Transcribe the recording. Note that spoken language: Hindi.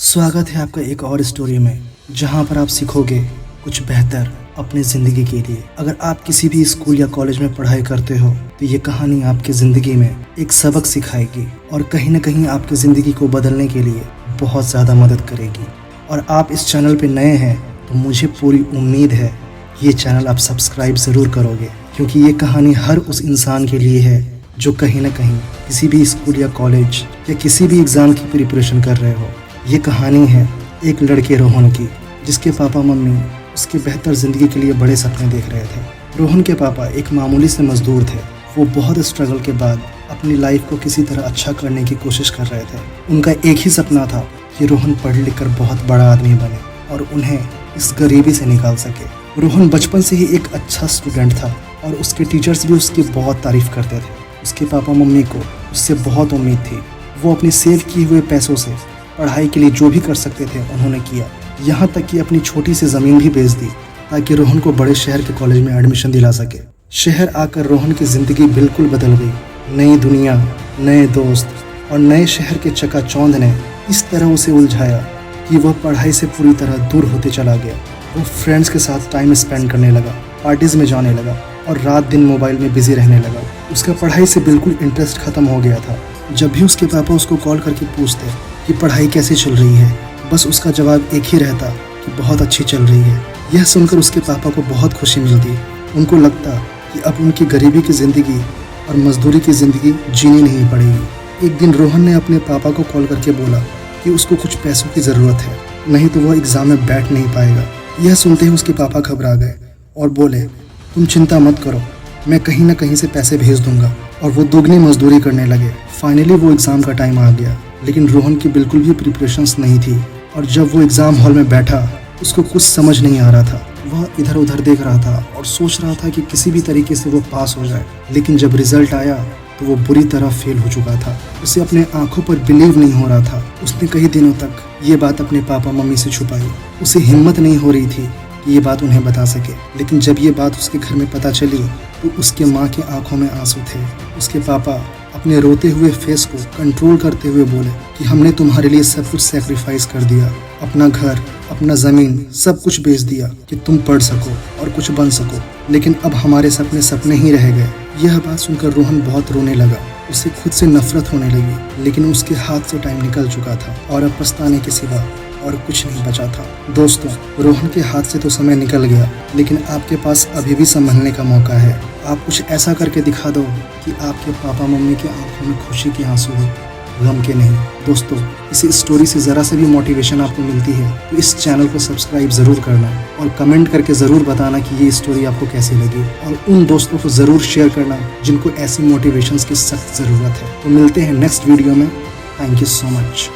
स्वागत है आपका एक और स्टोरी में, जहां पर आप सीखोगे कुछ बेहतर अपनी ज़िंदगी के लिए। अगर आप किसी भी स्कूल या कॉलेज में पढ़ाई करते हो तो ये कहानी आपकी ज़िंदगी में एक सबक सिखाएगी और कहीं ना कहीं आपकी ज़िंदगी को बदलने के लिए बहुत ज़्यादा मदद करेगी। और आप इस चैनल पे नए हैं तो मुझे पूरी उम्मीद है ये चैनल आप सब्सक्राइब ज़रूर करोगे, क्योंकि ये कहानी हर उस इंसान के लिए है जो कहीं ना कहीं किसी भी स्कूल या कॉलेज या किसी भी एग्ज़ाम की प्रिपरेशन कर रहे हो। ये कहानी है एक लड़के रोहन की, जिसके पापा मम्मी उसके बेहतर ज़िंदगी के लिए बड़े सपने देख रहे थे। रोहन के पापा एक मामूली से मज़दूर थे। वो बहुत स्ट्रगल के बाद अपनी लाइफ को किसी तरह अच्छा करने की कोशिश कर रहे थे। उनका एक ही सपना था कि रोहन पढ़ लिख कर बहुत बड़ा आदमी बने और उन्हें इस गरीबी से निकाल सके। रोहन बचपन से ही एक अच्छा स्टूडेंट था और उसके टीचर्स भी उसकी बहुत तारीफ़ करते थे। उसके पापा मम्मी को उससे बहुत उम्मीद थी। वो अपने सेव किए हुए पैसों से पढ़ाई के लिए जो भी कर सकते थे उन्होंने किया, यहाँ तक कि अपनी छोटी सी ज़मीन भी बेच दी ताकि रोहन को बड़े शहर के कॉलेज में एडमिशन दिला सके। शहर आकर रोहन की ज़िंदगी बिल्कुल बदल गई। नई दुनिया, नए दोस्त और नए शहर के चकाचौंध ने इस तरह उसे उलझाया कि वह पढ़ाई से पूरी तरह दूर होते चला गया। वो फ्रेंड्स के साथ टाइम स्पेंड करने लगा, पार्टीज़ में जाने लगा और रात दिन मोबाइल में बिजी रहने लगा। उसका पढ़ाई से बिल्कुल इंटरेस्ट ख़त्म हो गया था। जब भी उसके पापा उसको कॉल करके पूछते कि पढ़ाई कैसी चल रही है, बस उसका जवाब एक ही रहता कि बहुत अच्छी चल रही है। यह सुनकर उसके पापा को बहुत खुशी मिलती। उनको लगता कि अब उनकी गरीबी की ज़िंदगी और मजदूरी की ज़िंदगी जीनी नहीं पड़ेगी। एक दिन रोहन ने अपने पापा को कॉल करके बोला कि उसको कुछ पैसों की ज़रूरत है, नहीं तो वह एग्ज़ाम में बैठ नहीं पाएगा। यह सुनते ही उसके पापा घबरा गए और बोले, तुम चिंता मत करो, मैं कहीं ना कहीं से पैसे भेज दूंगा। और वो दुगनी मजदूरी करने लगे। फाइनली वो एग्ज़ाम का टाइम आ गया, लेकिन रोहन की बिल्कुल भी प्रिपरेशंस नहीं थी। और जब वो एग्ज़ाम हॉल में बैठा, उसको कुछ समझ नहीं आ रहा था। वह इधर उधर देख रहा था और सोच रहा था कि किसी भी तरीके से वो पास हो जाए। लेकिन जब रिजल्ट आया तो वो बुरी तरह फेल हो चुका था। उसे अपने आंखों पर बिलीव नहीं हो रहा था। उसने कई दिनों तक ये बात अपने पापा मम्मी से छुपाई। उसे हिम्मत नहीं हो रही थी कि ये बात उन्हें बता सके। लेकिन जब ये बात उसके घर में पता चली तो उसके माँ की आंखों में आंसू थे। उसके पापा अपने रोते हुए फेस को कंट्रोल करते हुए बोले कि हमने तुम्हारे लिए सब कुछ सैक्रिफाइस कर दिया, अपना घर, अपना ज़मीन, सब कुछ बेच दिया कि तुम पढ़ सको और कुछ बन सको, लेकिन अब हमारे सपने सपने ही रह गए। यह बात सुनकर रोहन बहुत रोने लगा। उसे खुद से नफरत होने लगी, लेकिन उसके हाथ से टाइम निकल चुका था और अब पछताने के सिवा और कुछ नहीं बचा था। दोस्तों, रोहन के हाथ से तो समय निकल गया, लेकिन आपके पास अभी भी संभलने का मौका है। आप कुछ ऐसा करके दिखा दो कि आपके पापा मम्मी की आंखों में खुशी के आंसू हो, गम के नहीं। दोस्तों, इस स्टोरी से ज़रा से भी मोटिवेशन आपको मिलती है तो इस चैनल को सब्सक्राइब ज़रूर करना और कमेंट करके ज़रूर बताना कि ये स्टोरी आपको कैसी लगी। और उन दोस्तों को ज़रूर शेयर करना जिनको ऐसी मोटिवेशंस की सख्त ज़रूरत है। तो मिलते हैं नेक्स्ट वीडियो में। Thank you so much.